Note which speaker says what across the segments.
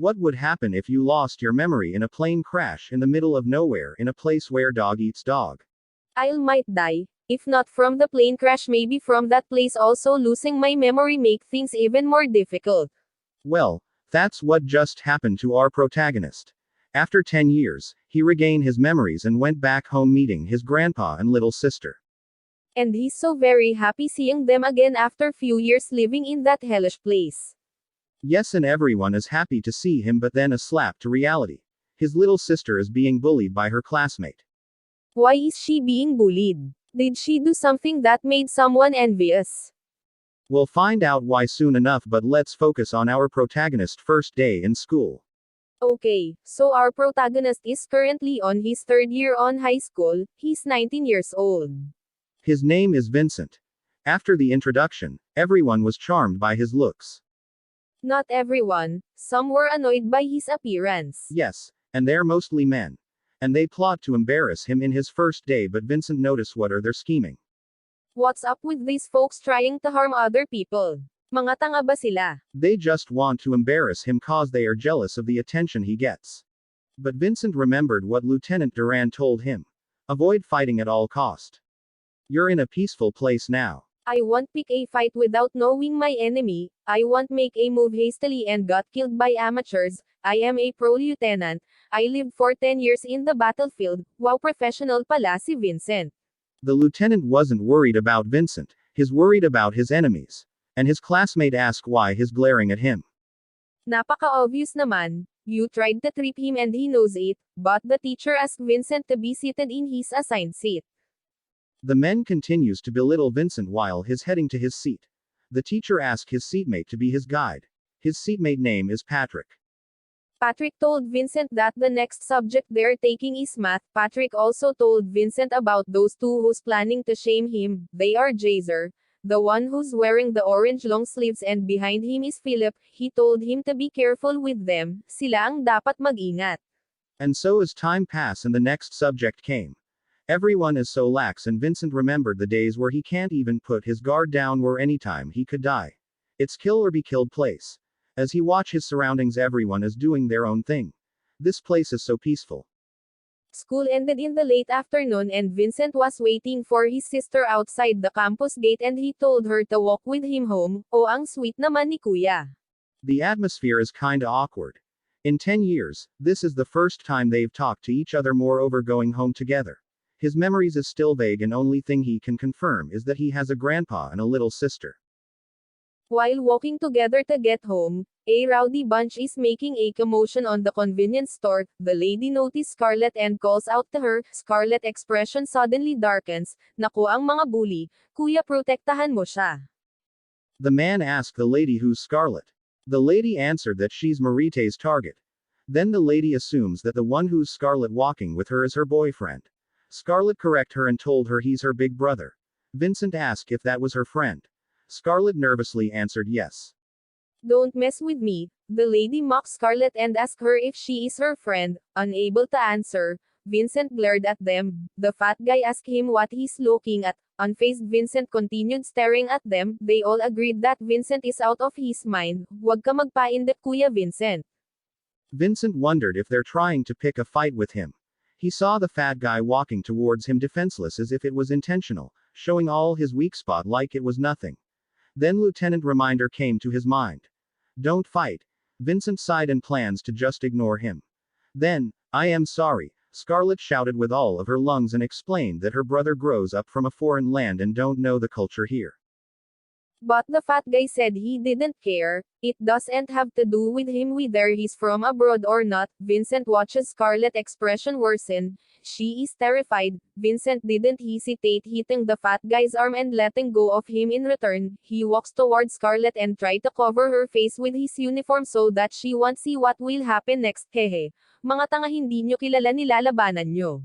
Speaker 1: What would happen if you lost your memory in a plane crash in the middle of nowhere in a place where dog eats dog?
Speaker 2: I might die. If not from the plane crash, maybe from that place also. Losing my memory make things even more difficult.
Speaker 1: Well, that's what just happened to our protagonist. After 10 years, he regained his memories and went back home meeting his grandpa and little sister.
Speaker 2: And he's so very happy seeing them again after few years living in that hellish place.
Speaker 1: Yes, and everyone is happy to see him, but then a slap to reality. His little sister is being bullied by her classmate.
Speaker 2: Why is she being bullied? Did she do something that made someone envious?
Speaker 1: We'll find out why soon enough, but let's focus on our protagonist's first day in school.
Speaker 2: Okay, so our protagonist is currently on his third year on high school. He's 19 years old.
Speaker 1: His name is Vincent. After the introduction, everyone was charmed by his looks.
Speaker 2: Not everyone, some were annoyed by his appearance.
Speaker 1: Yes, and they're mostly men. And they plot to embarrass him in his first day, but Vincent noticed what are their scheming.
Speaker 2: What's up with these folks trying to harm other people? Mga tanga ba sila?
Speaker 1: They just want to embarrass him cause they are jealous of the attention he gets. But Vincent remembered what Lieutenant Duran told him. Avoid fighting at all cost. You're in a peaceful place now.
Speaker 2: I won't pick a fight without knowing my enemy. I won't make a move hastily and got killed by amateurs. I am a pro lieutenant. I lived for 10 years in the battlefield. Wow, professional pala si Vincent.
Speaker 1: The lieutenant wasn't worried about Vincent, he's worried about his enemies. And his classmate asked why he's glaring at him.
Speaker 2: Napaka-obvious naman. You tried to trip him and he knows it, but the teacher asked Vincent to be seated in his assigned seat.
Speaker 1: The man continues to belittle Vincent while he's heading to his seat. The teacher asked his seatmate to be his guide. His seatmate name is Patrick.
Speaker 2: Patrick told Vincent that the next subject they're taking is math. Patrick also told Vincent about those two who's planning to shame him. They are Jazer, the one who's wearing the orange long sleeves, and behind him is Philip. He told him to be careful with them. Sila ang dapat mag-ingat.
Speaker 1: And so as time passed and the next subject came. Everyone is so lax, and Vincent remembered the days where he can't even put his guard down, where anytime he could die. It's kill or be killed place. As he watched his surroundings, everyone is doing their own thing. This place is so peaceful.
Speaker 2: School ended in the late afternoon and Vincent was waiting for his sister outside the campus gate and he told her to walk with him home. Oh, ang sweet naman ni Kuya.
Speaker 1: The atmosphere is kinda awkward. In 10 years, this is the first time they've talked to each other, moreover going home together. His memories is still vague and only thing he can confirm is that he has a grandpa and a little sister.
Speaker 2: While walking together to get home, a rowdy bunch is making a commotion on the convenience store. The lady notices Scarlett and calls out to her. Scarlett's expression suddenly darkens. Naku, ang mga bully. Kuya, protektahan mo siya.
Speaker 1: The man asked the lady who's Scarlett. The lady answered that she's Marite's target. Then the lady assumes that the one who's Scarlett walking with her is her boyfriend. Scarlett correct her and told her he's her big brother. Vincent asked if that was her friend. Scarlett nervously answered yes.
Speaker 2: Don't mess with me. The lady mocked Scarlett and asked her if she is her friend. Unable to answer, Vincent glared at them. The fat guy asked him what he's looking at. Unfazed, Vincent continued staring at them. They all agreed that Vincent is out of his mind. Huwag ka magpaindak, Kuya Vincent.
Speaker 1: Vincent wondered if they're trying to pick a fight with him. He saw the fat guy walking towards him defenseless as if it was intentional, showing all his weak spot like it was nothing. Then Lieutenant Reminder came to his mind. Don't fight. Vincent sighed and plans to just ignore him. Then, I am sorry, Scarlett shouted with all of her lungs and explained that her brother grows up from a foreign land and don't know the culture here.
Speaker 2: But the fat guy said he didn't care. It doesn't have to do with him whether he's from abroad or not. Vincent watches Scarlett's expression worsen. She is terrified. Vincent didn't hesitate, hitting the fat guy's arm and letting go of him in return. He walks towards Scarlett and tried to cover her face with his uniform so that she won't see what will happen next. Hehe. Mga tanga, hindi nyo kilala, nilalabanan nyo.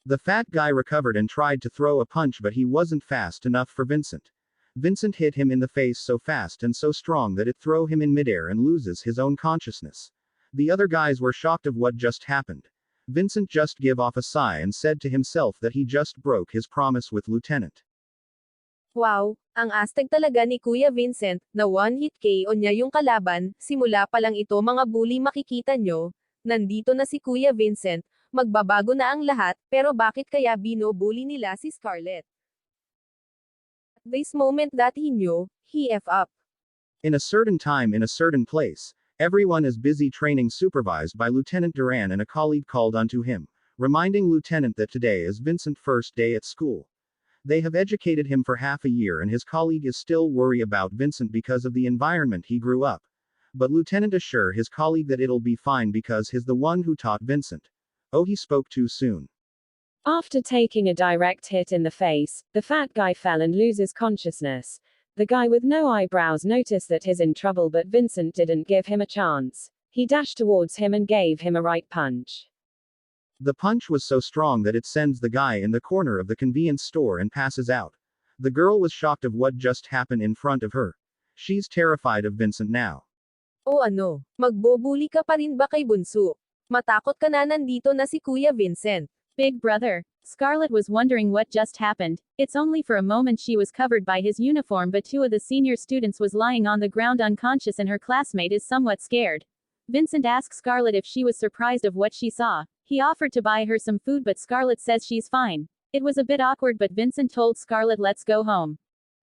Speaker 1: The fat guy recovered and tried to throw a punch, but he wasn't fast enough for Vincent. Vincent hit him in the face so fast and so strong that it threw him in midair and loses his own consciousness. The other guys were shocked of what just happened. Vincent just gave off a sigh and said to himself that he just broke his promise with Lieutenant.
Speaker 2: Wow, ang astig talaga ni Kuya Vincent, na one-hit KO niya yung kalaban, simula pa lang ito mga bully makikita nyo, nandito na si Kuya Vincent, magbabago na ang lahat, pero bakit kaya binobully nila si Scarlett? This moment that he knew, he F up.
Speaker 1: In a certain time in a certain place, everyone is busy training supervised by Lieutenant Duran and a colleague called unto him, reminding Lieutenant that today is Vincent's first day at school. They have educated him for half a year and his colleague is still worried about Vincent because of the environment he grew up. But Lieutenant assure his colleague that it'll be fine because he's the one who taught Vincent. Oh, he spoke too soon.
Speaker 3: After taking a direct hit in the face, the fat guy fell and loses consciousness. The guy with no eyebrows noticed that he's in trouble, but Vincent didn't give him a chance. He dashed towards him and gave him a right punch.
Speaker 1: The punch was so strong that it sends the guy in the corner of the convenience store and passes out. The girl was shocked of what just happened in front of her. She's terrified of Vincent now.
Speaker 2: O ano, magbobuli ka pa rin ba kay Bunso? Matakot ka na, nandito na si Kuya Vincent.
Speaker 4: Big brother. Scarlett was wondering what just happened. It's only for a moment she was covered by his uniform, but two of the senior students was lying on the ground unconscious and her classmate is somewhat scared. Vincent asked Scarlett if she was surprised of what she saw. He offered to buy her some food, but Scarlett says she's fine. It was a bit awkward, but Vincent told Scarlett, let's go home.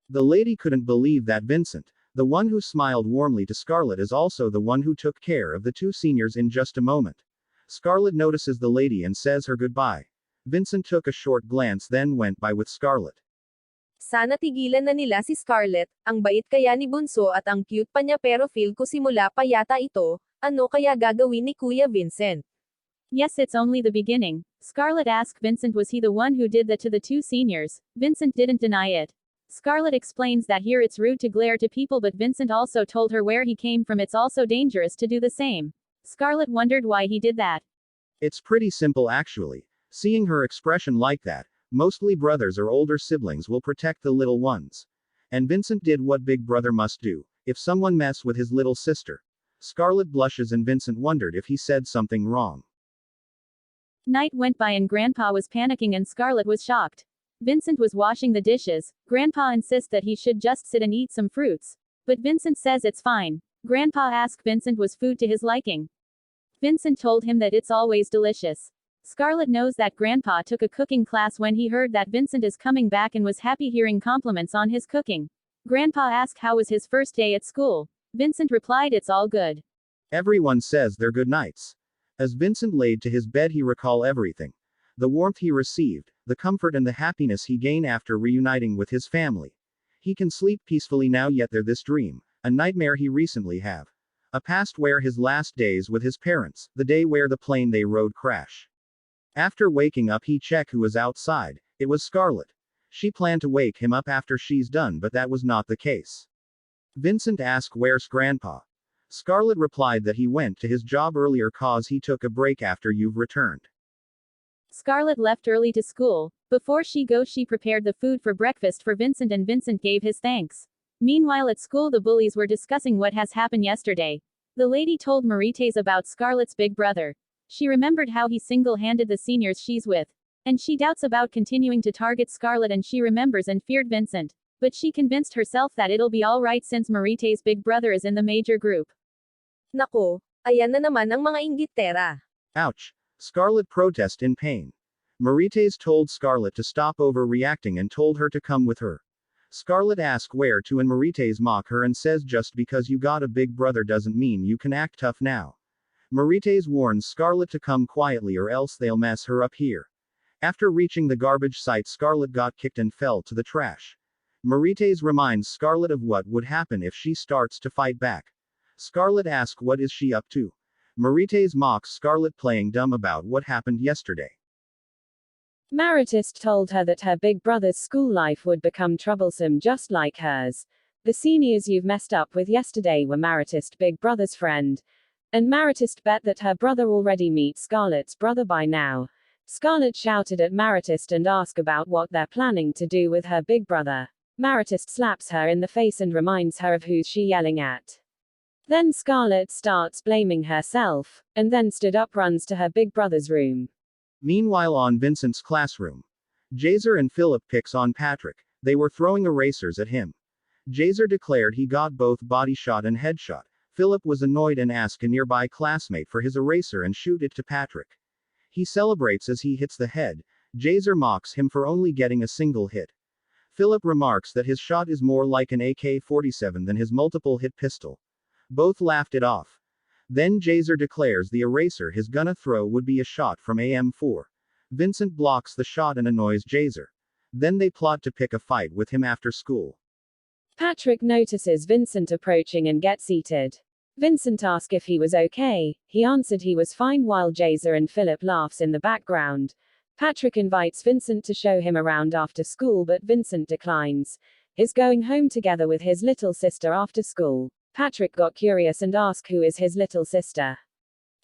Speaker 1: The lady couldn't believe that Vincent, the one who smiled warmly to Scarlett, is also the one who took care of the two seniors in just a moment. Scarlett notices the lady and says her goodbye. Vincent took a short glance then went by with Scarlett.
Speaker 2: Sana tigilan na nila si Scarlett, ang bait kaya ni Bunso at ang cute pa niya, pero feel ko simula pa yata ito, ano kaya gagawin ni Kuya Vincent?
Speaker 4: Yes, it's only the beginning. Scarlett asked Vincent was he the one who did that to the two seniors. Vincent didn't deny it. Scarlett explains that here it's rude to glare to people, but Vincent also told her where he came from, it's also dangerous to do the same. Scarlett wondered why he did that.
Speaker 1: It's pretty simple actually. Seeing her expression like that, mostly brothers or older siblings will protect the little ones. And Vincent did what big brother must do, if someone mess with his little sister. Scarlett blushes and Vincent wondered if he said something wrong.
Speaker 4: Night went by and Grandpa was panicking and Scarlett was shocked. Vincent was washing the dishes. Grandpa insists that he should just sit and eat some fruits. But Vincent says it's fine. Grandpa asked Vincent was food to his liking. Vincent told him that it's always delicious. Scarlett knows that Grandpa took a cooking class when he heard that Vincent is coming back and was happy hearing compliments on his cooking. Grandpa asked how was his first day at school. Vincent replied it's all good.
Speaker 1: Everyone says they're good nights. As Vincent laid to his bed he recalled everything. The warmth he received, the comfort and the happiness he gained after reuniting with his family. He can sleep peacefully now, yet there this dream, a nightmare he recently have. A past where his last days with his parents, the day where the plane they rode crash. After waking up he checked who was outside. It was Scarlett. She planned to wake him up after she's done, but that was not the case. Vincent asked where's Grandpa. Scarlett replied that he went to his job earlier cause he took a break after you've returned.
Speaker 4: Scarlett left early to school. Before she goes she prepared the food for breakfast for Vincent and Vincent gave his thanks. Meanwhile at school the bullies were discussing what has happened yesterday. The lady told Marites about Scarlett's big brother. She remembered how he single-handed the seniors she's with. And she doubts about continuing to target Scarlett, and she remembers and feared Vincent. But she convinced herself that it'll be alright since Marite's big brother is in the major group.
Speaker 2: Nako, ayan na naman ang mga inggitera.
Speaker 1: Ouch. Scarlett protest in pain. Marites told Scarlett to stop overreacting and told her to come with her. Scarlett asked where to and Marites mock her and says just because you got a big brother doesn't mean you can act tough now. Marites warns Scarlett to come quietly or else they'll mess her up here. After reaching the garbage site Scarlett got kicked and fell to the trash. Marites reminds Scarlett of what would happen if she starts to fight back. Scarlett asks what is she up to. Marites mocks Scarlett playing dumb about what happened yesterday.
Speaker 3: Marites told her that her big brother's school life would become troublesome just like hers. The seniors you've messed up with yesterday were Marites' big brother's friend. And Marites bet that her brother already meets Scarlett's brother by now. Scarlett shouted at Marites and asked about what they're planning to do with her big brother. Marites slaps her in the face and reminds her of who's she yelling at. Then Scarlett starts blaming herself, and then stood up runs to her big brother's room.
Speaker 1: Meanwhile on Vincent's classroom. Jaser and Philip picks on Patrick. They were throwing erasers at him. Jazer declared he got both body shot and headshot. Philip was annoyed and asked a nearby classmate for his eraser and shoot it to Patrick. He celebrates as he hits the head. Jazer mocks him for only getting a single hit. Philip remarks that his shot is more like an AK-47 than his multiple-hit pistol. Both laughed it off. Then Jazer declares the eraser he's gonna throw would be a shot from AM4. Vincent blocks the shot and annoys Jazer. Then they plot to pick a fight with him after school.
Speaker 3: Patrick notices Vincent approaching and gets seated. Vincent asks if he was okay. He answered he was fine while Jazer and Philip laughs in the background. Patrick invites Vincent to show him around after school, but Vincent declines. He's going home together with his little sister after school. Patrick got curious and asked who is his little sister.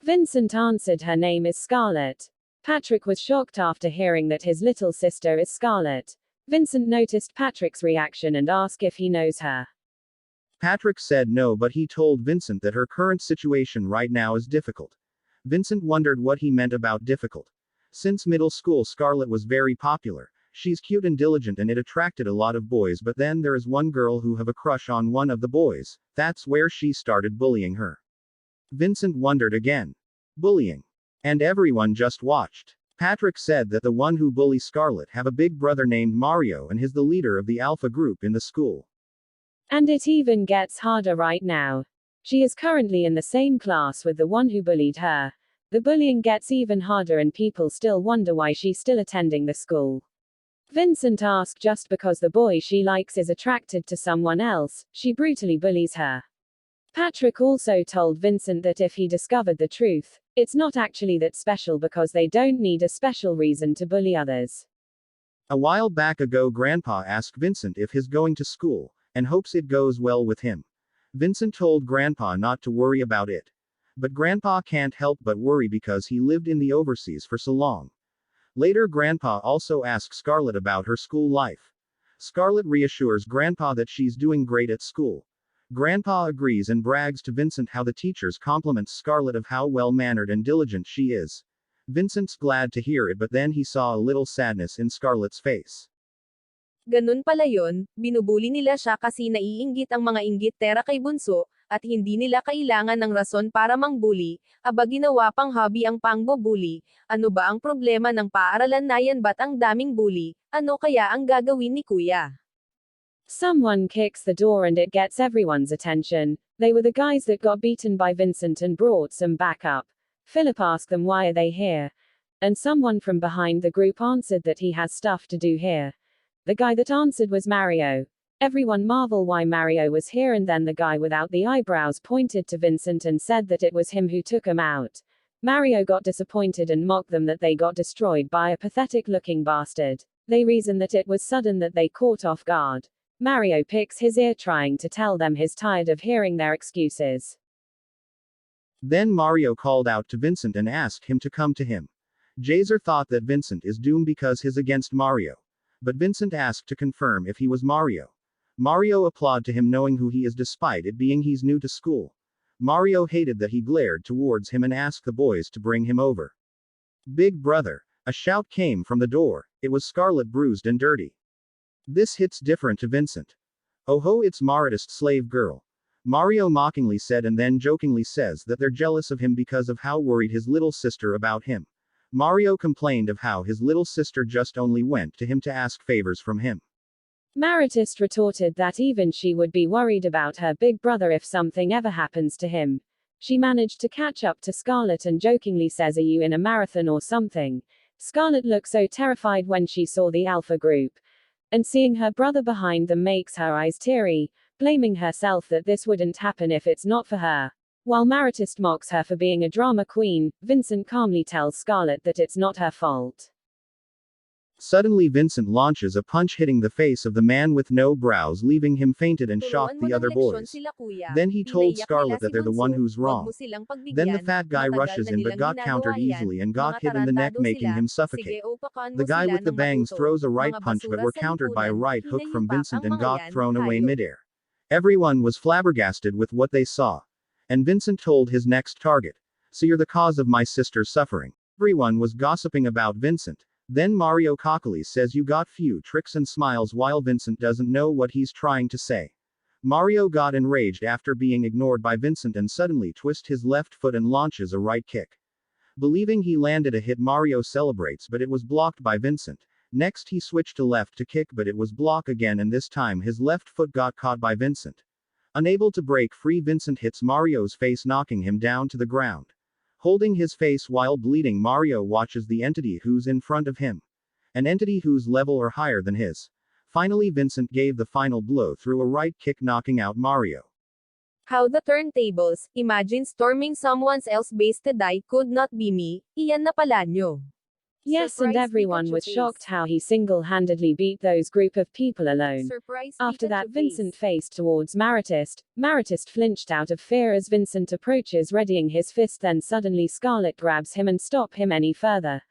Speaker 3: Vincent answered her name is Scarlett. Patrick was shocked after hearing that his little sister is Scarlett. Vincent noticed Patrick's reaction and asked if he knows her.
Speaker 1: Patrick said no, but he told Vincent that her current situation right now is difficult. Vincent wondered what he meant about difficult. Since middle school, Scarlett was very popular. She's cute and diligent and it attracted a lot of boys, but then there is one girl who have a crush on one of the boys. That's where she started bullying her. Vincent wondered again. Bullying. And everyone just watched. Patrick said that the one who bullies Scarlett have a big brother named Mario and is the leader of the alpha group in the school.
Speaker 3: And it even gets harder right now. She is currently in the same class with the one who bullied her. The bullying gets even harder and people still wonder why she's still attending the school. Vincent asks just because the boy she likes is attracted to someone else, she brutally bullies her. Patrick also told Vincent that if he discovered the truth, it's not actually that special because they don't need a special reason to bully others.
Speaker 1: A while back ago, Grandpa asked Vincent if he's going to school, and hopes it goes well with him. Vincent told Grandpa not to worry about it. But Grandpa can't help but worry because he lived in the overseas for so long. Later, Grandpa also asks Scarlett about her school life. Scarlett reassures Grandpa that she's doing great at school. Grandpa agrees and brags to Vincent how the teachers compliment Scarlett of how well-mannered and diligent she is. Vincent's glad to hear it, but then he saw a little sadness in Scarlett's face.
Speaker 2: Ganun pala yun, binubuli nila siya kasi naiinggit ang mga inggit-tera kay Bunso, at hindi nila kailangan ng rason para mangbuli, aba ginawa pang hobby ang pangbubuli. Ano ba ang problema ng paaralan na yan, ba't ang daming bully? Ano kaya ang gagawin ni Kuya?
Speaker 3: Someone kicks the door and it gets everyone's attention. They were the guys that got beaten by Vincent and brought some backup. Philip asked them why are they here? And someone from behind the group answered that he has stuff to do here. The guy that answered was Mario. Everyone marveled why Mario was here, and then the guy without the eyebrows pointed to Vincent and said that it was him who took him out. Mario got disappointed and mocked them that they got destroyed by a pathetic-looking bastard. They reasoned that it was sudden that they caught off guard. Mario picks his ear trying to tell them he's tired of hearing their excuses.
Speaker 1: Then Mario called out to Vincent and asked him to come to him. Jazer thought that Vincent is doomed because he's against Mario. But Vincent asked to confirm if he was Mario. Mario applauded to him knowing who he is despite it being he's new to school. Mario hated that he glared towards him and asked the boys to bring him over. Big brother. A shout came from the door. It was Scarlett, bruised and dirty. This hits different to Vincent. Oh ho, it's Maritist slave girl. Mario mockingly said and then jokingly says that they're jealous of him because of how worried his little sister about him. Mario complained of how his little sister just only went to him to ask favors from him.
Speaker 3: Maritist retorted that even she would be worried about her big brother if something ever happens to him. She managed to catch up to Scarlett and jokingly says, "Are you in a marathon or something?" Scarlett looked so terrified when she saw the Alpha group. And seeing her brother behind them makes her eyes teary, blaming herself that this wouldn't happen if it's not for her. While Maritist mocks her for being a drama queen, Vincent calmly tells Scarlett that it's not her fault.
Speaker 1: Suddenly Vincent launches a punch hitting the face of the man with no brows, leaving him fainted and shocked the other boys. Then he told Scarlett that they're the one who's wrong. Then the fat guy rushes in but got countered easily and got hit in the neck, making him suffocate. The guy with the bangs throws a right punch but were countered by a right hook from Vincent and got thrown away midair. Everyone was flabbergasted with what they saw. And Vincent told his next target, "So you're the cause of my sister's suffering." Everyone was gossiping about Vincent. Then Mario cockily says you got few tricks and smiles while Vincent doesn't know what he's trying to say. Mario got enraged after being ignored by Vincent and suddenly twists his left foot and launches a right kick. Believing he landed a hit, Mario celebrates, but it was blocked by Vincent. Next he switched to left to kick, but it was blocked again, and this time his left foot got caught by Vincent. Unable to break free, Vincent hits Mario's face, knocking him down to the ground. Holding his face while bleeding, Mario watches the entity who's in front of him. An entity whose level or higher than his. Finally, Vincent gave the final blow through a right kick, knocking out Mario.
Speaker 2: How the turntables, imagine storming someone else's base to die, could not be me, iyan na pala nyo.
Speaker 3: Yes, and
Speaker 2: Surprise
Speaker 3: everyone
Speaker 2: Pikachu
Speaker 3: was
Speaker 2: face.
Speaker 3: shocked how he single-handedly beat those group of people alone.
Speaker 2: Surprise
Speaker 3: After that,
Speaker 2: Pikachu
Speaker 3: Vincent
Speaker 2: face.
Speaker 3: faced towards Maritist. Maritist flinched out of fear as Vincent approaches, readying his fist. Then suddenly Scarlet grabs him and stops him any further.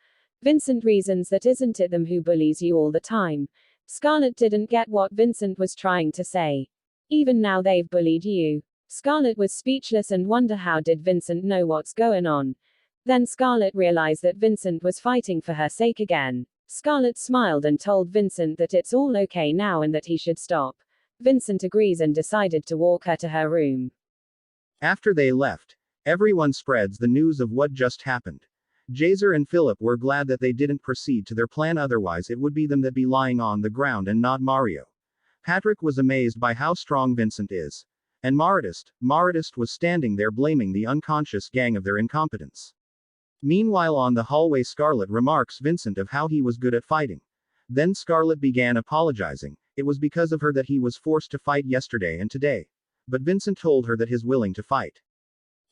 Speaker 3: Vincent reasons that isn't it them who bullies you all the time. Scarlet didn't get what Vincent was trying to say. Even now they've bullied you. Scarlet was speechless and wonder how did Vincent know what's going on. Then Scarlet realized that Vincent was fighting for her sake again. Scarlet smiled and told Vincent that it's all okay now and that he should stop. Vincent agrees and decided to walk her to her room.
Speaker 1: After they left, everyone spreads the news of what just happened. Jazer and Philip were glad that they didn't proceed to their plan, otherwise it would be them that be lying on the ground and not Mario. Patrick was amazed by how strong Vincent is. And Maritist was standing there blaming the unconscious gang of their incompetence. Meanwhile, on the hallway, Scarlet remarks Vincent of how he was good at fighting. Then Scarlet began apologizing. It was because of her that he was forced to fight yesterday and today. But Vincent told her that he's willing to fight.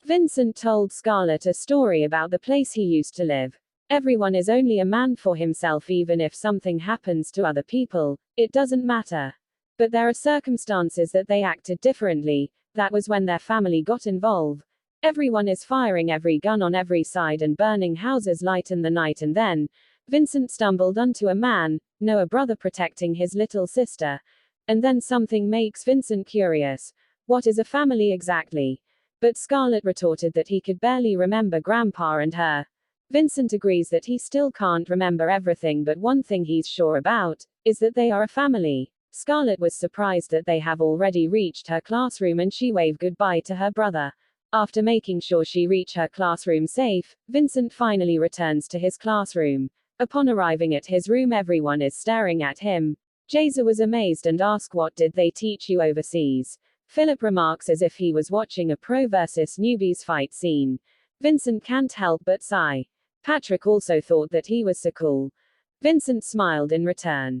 Speaker 3: Vincent told Scarlet a story about the place he used to live. Everyone is only a man for himself, even if something happens to other people, it doesn't matter. But there are circumstances that they acted differently. That was when their family got involved. Everyone is firing every gun on every side and burning houses light in the night, and then Vincent stumbled onto a man, no, a brother protecting his little sister. And then something makes Vincent curious. What is a family exactly? But Scarlet retorted that he could barely remember Grandpa and her. Vincent agrees that he still can't remember everything, but one thing he's sure about is that they are a family. Scarlet was surprised that they have already reached her classroom and she waved goodbye to her brother. After making sure she reached her classroom safe, Vincent finally returns to his classroom. Upon arriving at his room, everyone is staring at him. Jazer was amazed and asked, "What did they teach you overseas?" Philip remarks as if he was watching a pro versus newbies fight scene. Vincent can't help but sigh. Patrick also thought that he was so cool. Vincent smiled in return.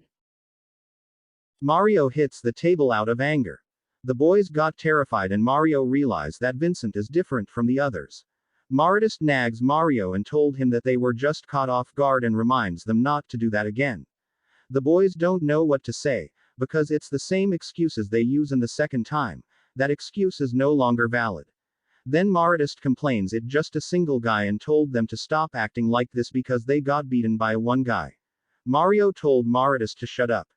Speaker 1: Mario hits the table out of anger. The boys got terrified and Mario realized that Vincent is different from the others. Maritist nags Mario and told him that they were just caught off guard and reminds them not to do that again. The boys don't know what to say, because it's the same excuses they use in the second time. That excuse is no longer valid. Then Maritist complains it's just a single guy and told them to stop acting like this because they got beaten by one guy. Mario told Maritist to shut up.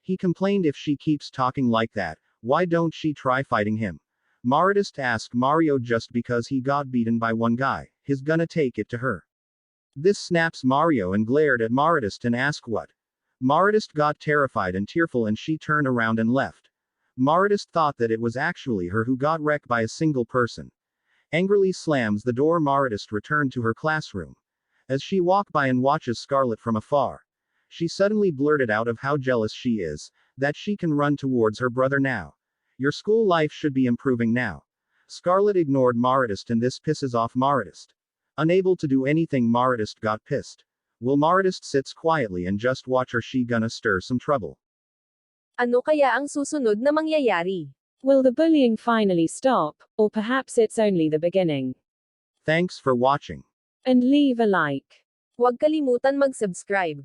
Speaker 1: He complained if she keeps talking like that, why don't she try fighting him? Maritist asked Mario just because he got beaten by one guy, he's gonna take it to her. This snaps Mario and glared at Maritist and asked what. Maritist got terrified and tearful and she turned around and left. Maritist thought that it was actually her who got wrecked by a single person. Angrily slams the door. Maritist returned to her classroom. As she walked by and watches Scarlet from afar, she suddenly blurted out of how jealous she is, that she can run towards her brother now. Your school life should be improving now. Scarlet ignored Maritist and this pisses off Maritist. Unable to do anything, Maritist got pissed. Will Maritist sits quietly and just watch her, she gonna stir some trouble.
Speaker 2: Ano kaya ang susunod na mangyayari?
Speaker 3: Will the bullying finally stop, or perhaps it's only the beginning?
Speaker 1: Thanks for watching.
Speaker 3: And leave a like.
Speaker 2: Huwag kalimutan mag-subscribe.